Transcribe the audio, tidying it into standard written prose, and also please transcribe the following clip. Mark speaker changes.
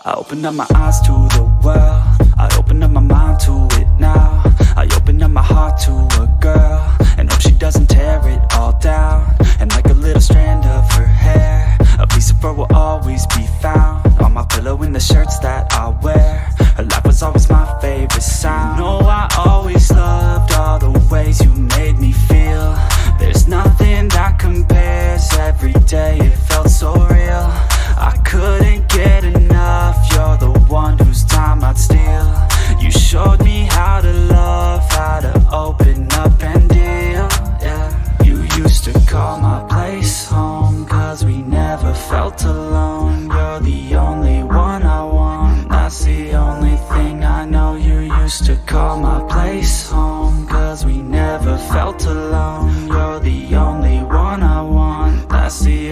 Speaker 1: I opened up my eyes to the world, I opened up my mind to it now. I opened up my heart to a girl, and hope she doesn't tear it all down. And like a little strand of her hair, a piece of her will always be found on my pillow in the shirts that I wear. Her laugh was always my favorite sound. You know I always loved all the ways you made me feel. There's nothing that compares, every day it felt so real. I couldn't get enough, you're the one whose time I'd steal. You showed me how to love, how to open up and deal, yeah. You used to call my place home, cause we never felt alone. You're the only one I want, that's the only thing I know. You used to call my place home, cause we never felt alone. You're the only one I want, that's the